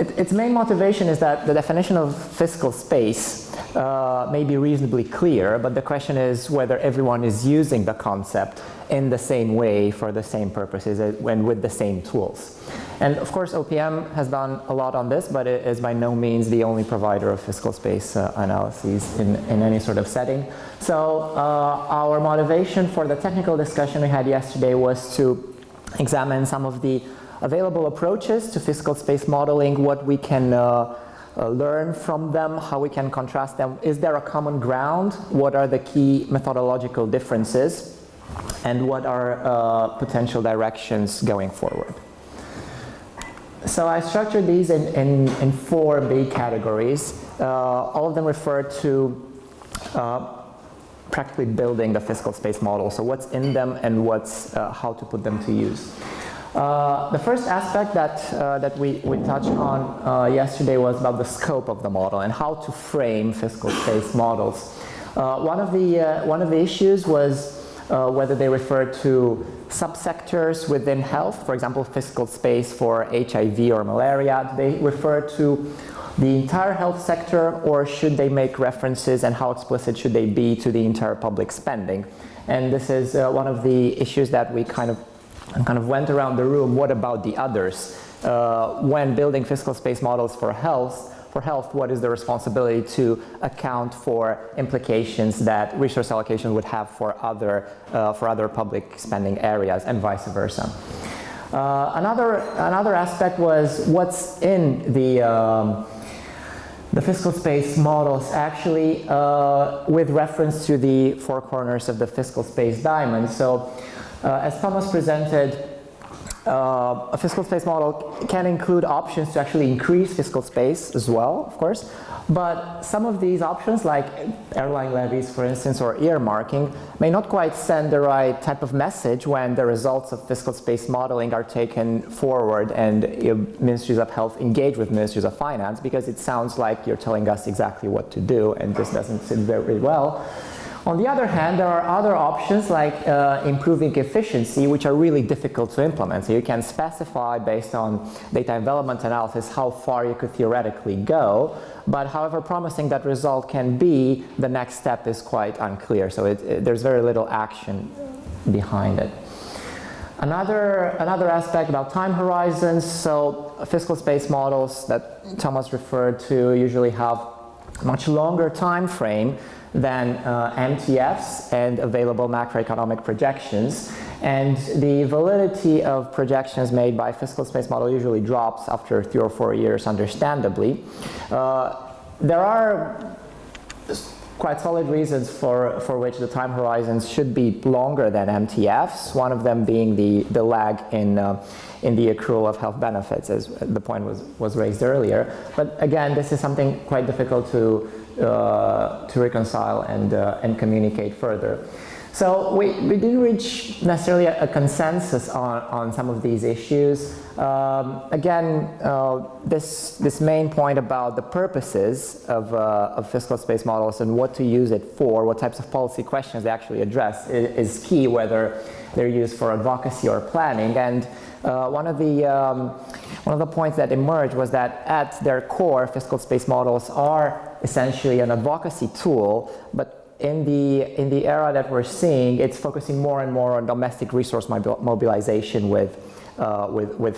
its main motivation is that the definition of fiscal space may be reasonably clear, but the question is whether everyone is using the concept in the same way for the same purposes and with the same tools. And of course, OPM has done a lot on this, but it is by no means the only provider of fiscal space analyses in any sort of setting. So our motivation for the technical discussion we had yesterday was to examine some of the available approaches to fiscal space modeling, what we can learn from them, how we can contrast them. Is there a common ground? What are the key methodological differences? And what are potential directions going forward? So I structured these in 4 big categories. All of them refer to practically building the fiscal space model. So what's in them and what's how to put them to use. The first aspect that we touched on yesterday was about the scope of the model and how to frame fiscal space models. One of the issues was whether they refer to subsectors within health, for example, fiscal space for HIV or malaria. Do they refer to the entire health sector, or should they make references, and how explicit should they be, to the entire public spending? And this is one of the issues that we kind of went around the room. What about the others? When building fiscal space models for health, what is the responsibility to account for implications that resource allocation would have for other public spending areas, and vice versa. Another aspect was what's in the fiscal space models actually with reference to the 4 corners of the fiscal space diamond. So as Thomas presented, a fiscal space model can include options to actually increase fiscal space as well, of course, but some of these options, like airline levies, for instance, or earmarking, may not quite send the right type of message when the results of fiscal space modeling are taken forward and ministries of health engage with ministries of finance, because it sounds like you're telling us exactly what to do, and this doesn't sit very well. On the other hand, there are other options like improving efficiency, which are really difficult to implement. So you can specify based on data development analysis how far you could theoretically go, but however promising that result can be, the next step is quite unclear. So there's very little action behind it. Another aspect about time horizons. So fiscal space models that Thomas referred to usually have a much longer time frame than MTFs and available macroeconomic projections, and the validity of projections made by fiscal space model usually drops after 3 or 4 years, understandably. There are quite solid reasons for which the time horizons should be longer than MTFs, one of them being the lag in the accrual of health benefits, as the point was raised earlier. But again, this is something quite difficult to reconcile and communicate further. So we didn't reach necessarily a consensus on some of these issues. Again, this main point about the purposes of fiscal space models and what to use it for, what types of policy questions they actually address, is key, whether they're used for advocacy or planning. And one of the points that emerged was that at their core, fiscal space models are essentially an advocacy tool, but in the era that we're seeing, it's focusing more and more on domestic resource mobilization with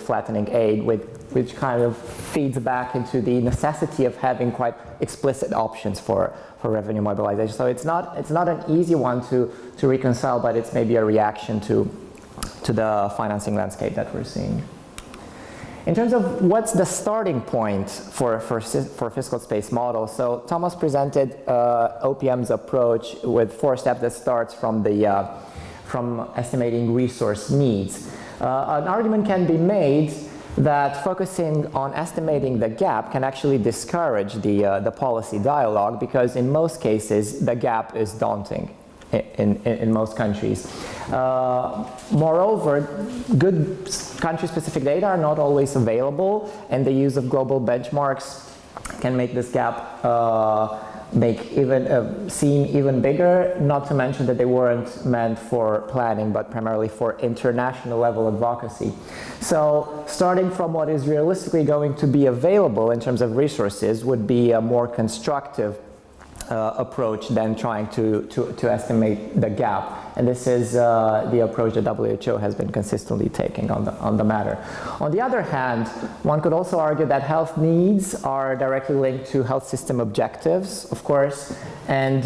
flattening aid, which kind of feeds back into the necessity of having quite explicit options for revenue mobilization. So it's not an easy one to reconcile, but it's maybe a reaction to the financing landscape that we're seeing. In terms of what's the starting point for fiscal space models, so Thomas presented OPM's approach with 4 steps that starts from estimating resource needs. An argument can be made that focusing on estimating the gap can actually discourage the policy dialogue, because in most cases the gap is daunting in most countries. Moreover, good country-specific data are not always available, and the use of global benchmarks can make this gap make even seem even bigger, not to mention that they weren't meant for planning but primarily for international level advocacy. So starting from what is realistically going to be available in terms of resources would be a more constructive approach than trying to estimate the gap. And this is the approach that WHO has been consistently taking on the matter. On the other hand, one could also argue that health needs are directly linked to health system objectives, of course, and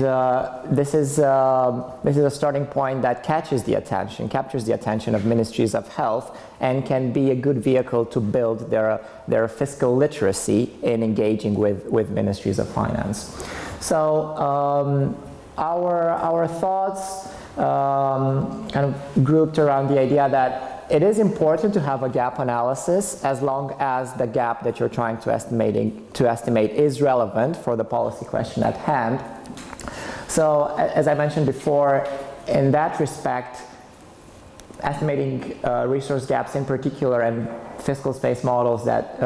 this is a starting point that captures the attention of ministries of health and can be a good vehicle to build their fiscal literacy in engaging with ministries of finance. So our thoughts kind of grouped around the idea that it is important to have a gap analysis as long as the gap that you're trying to estimate is relevant for the policy question at hand. So as I mentioned before, in that respect, estimating resource gaps in particular and fiscal space models that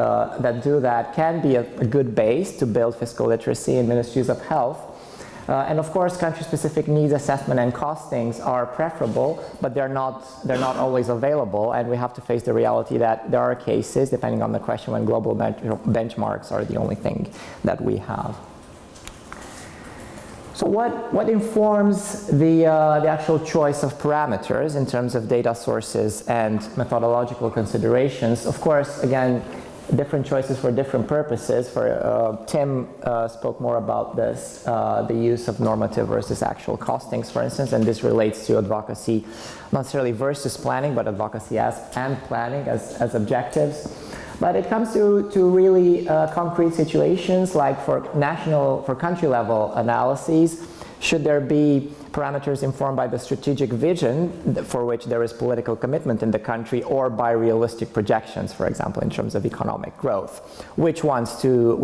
do that can be a good base to build fiscal literacy in ministries of health. And of course, country-specific needs assessment and costings are preferable, but they're not always available, and we have to face the reality that there are cases, depending on the question, when global benchmarks are the only thing that we have. So what informs the actual choice of parameters in terms of data sources and methodological considerations? Of course, again, different choices for different purposes. Tim spoke more about this, the use of normative versus actual costings, for instance, and this relates to advocacy, not necessarily versus planning, but advocacy and planning as objectives. But it comes to really concrete situations, like for country level analyses, should there be parameters informed by the strategic vision for which there is political commitment in the country, or by realistic projections, for example, in terms of economic growth? Which ones to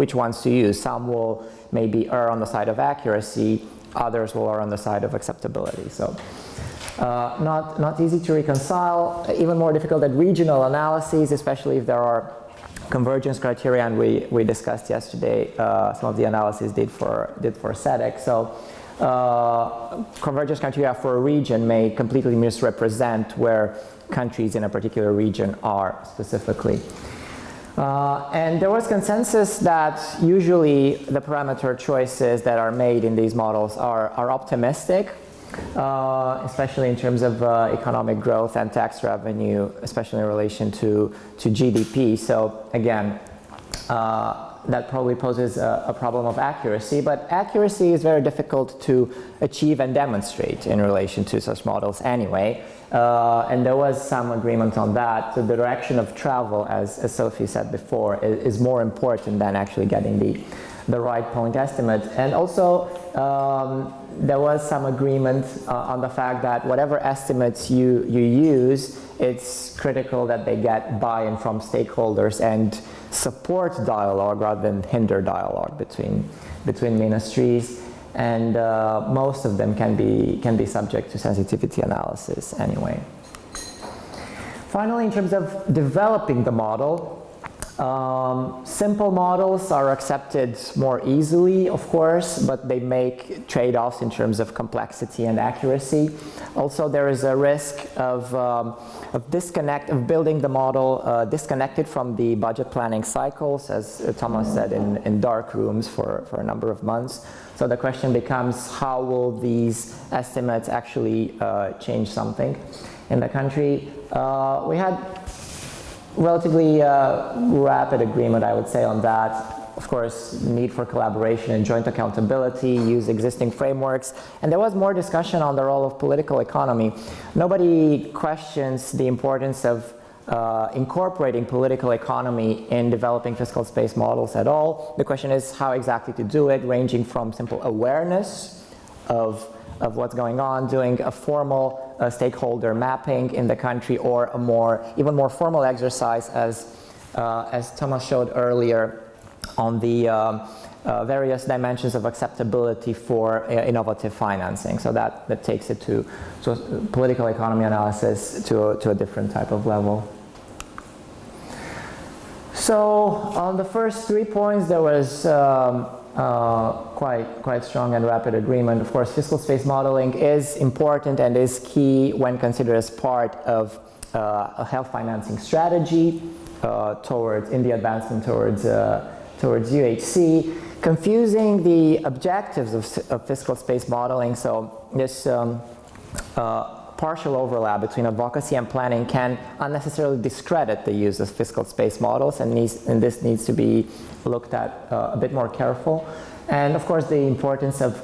use? Some will maybe err on the side of accuracy, others will err on the side of acceptability. So not easy to reconcile, even more difficult at regional analyses, especially if there are convergence criteria, and we discussed yesterday some of the analyses did for SEDEC. So convergence criteria for a region may completely misrepresent where countries in a particular region are specifically. And there was consensus that usually the parameter choices that are made in these models are optimistic, especially in terms of economic growth and tax revenue, especially in relation to GDP. So again, that probably poses a problem of accuracy, but accuracy is very difficult to achieve and demonstrate in relation to such models anyway. And there was some agreement on that. So the direction of travel, as Sophie said before, is more important than actually getting the right point estimate. And also, there was some agreement on the fact that whatever estimates you use, it's critical that they get buy-in from stakeholders and support dialogue rather than hinder dialogue between ministries. And most of them can be subject to sensitivity analysis anyway. Finally, in terms of developing the model, simple models are accepted more easily, of course, but they make trade-offs in terms of complexity and accuracy. Also, there is a risk of building the model disconnected from the budget planning cycles, as Thomas said, in dark rooms for a number of months. So the question becomes, how will these estimates actually change something in the country? We had relatively rapid agreement, I would say, on that. Of course, need for collaboration and joint accountability, use existing frameworks, and there was more discussion on the role of political economy. Nobody questions the importance of incorporating political economy in developing fiscal space models at all. The question is how exactly to do it, ranging from simple awareness of what's going on, doing a formal stakeholder mapping in the country, or a even more formal exercise, as Thomas showed earlier, on the various dimensions of acceptability for innovative financing. So that takes it to political economy analysis to a different type of level. So on the first 3 points, there was quite strong and rapid agreement. Of course, fiscal space modeling is important and is key when considered as part of a health financing strategy in the advancement towards UHC. Confusing the objectives of fiscal space modeling, so this partial overlap between advocacy and planning can unnecessarily discredit the use of fiscal space models, and this needs to be looked at a bit more careful. And of course, the importance of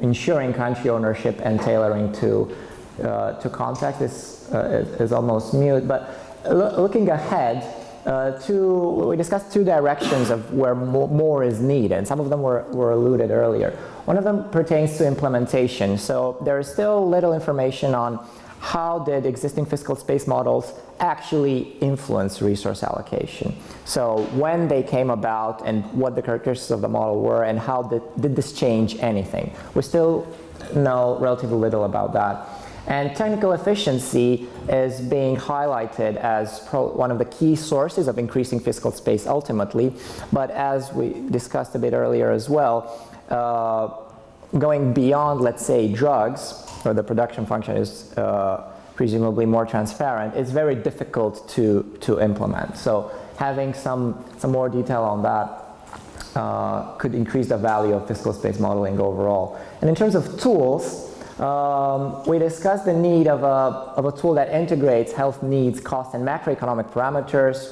ensuring country ownership and tailoring to context is almost mute. But looking ahead, we discussed two directions of where more is needed, and some of them were alluded earlier. One of them pertains to implementation. So there is still little information on how did existing fiscal space models actually influence resource allocation. So when they came about and what the characteristics of the model were, and how did this change anything? We still know relatively little about that. And technical efficiency is being highlighted as one of the key sources of increasing fiscal space ultimately. But as we discussed a bit earlier as well, going beyond, let's say, drugs, where the production function is presumably more transparent, it's very difficult to implement. So having some more detail on that could increase the value of fiscal space modeling overall. And in terms of tools, we discussed the need of a tool that integrates health needs, cost, and macroeconomic parameters.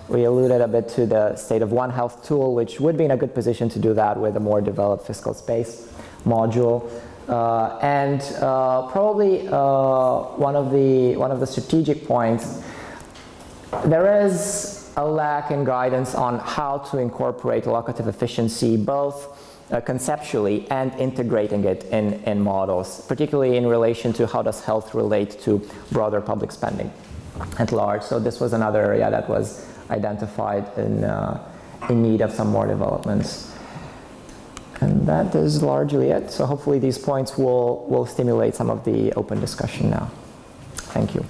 We alluded a bit to the State of One Health tool, which would be in a good position to do that with a more developed fiscal space module. And probably one of the strategic points, there is a lack in guidance on how to incorporate allocative efficiency, both conceptually and integrating it in models, particularly in relation to how does health relate to broader public spending at large. So this was another area that was identified in need of some more developments. And that is largely it. So hopefully these points will stimulate some of the open discussion now. Thank you.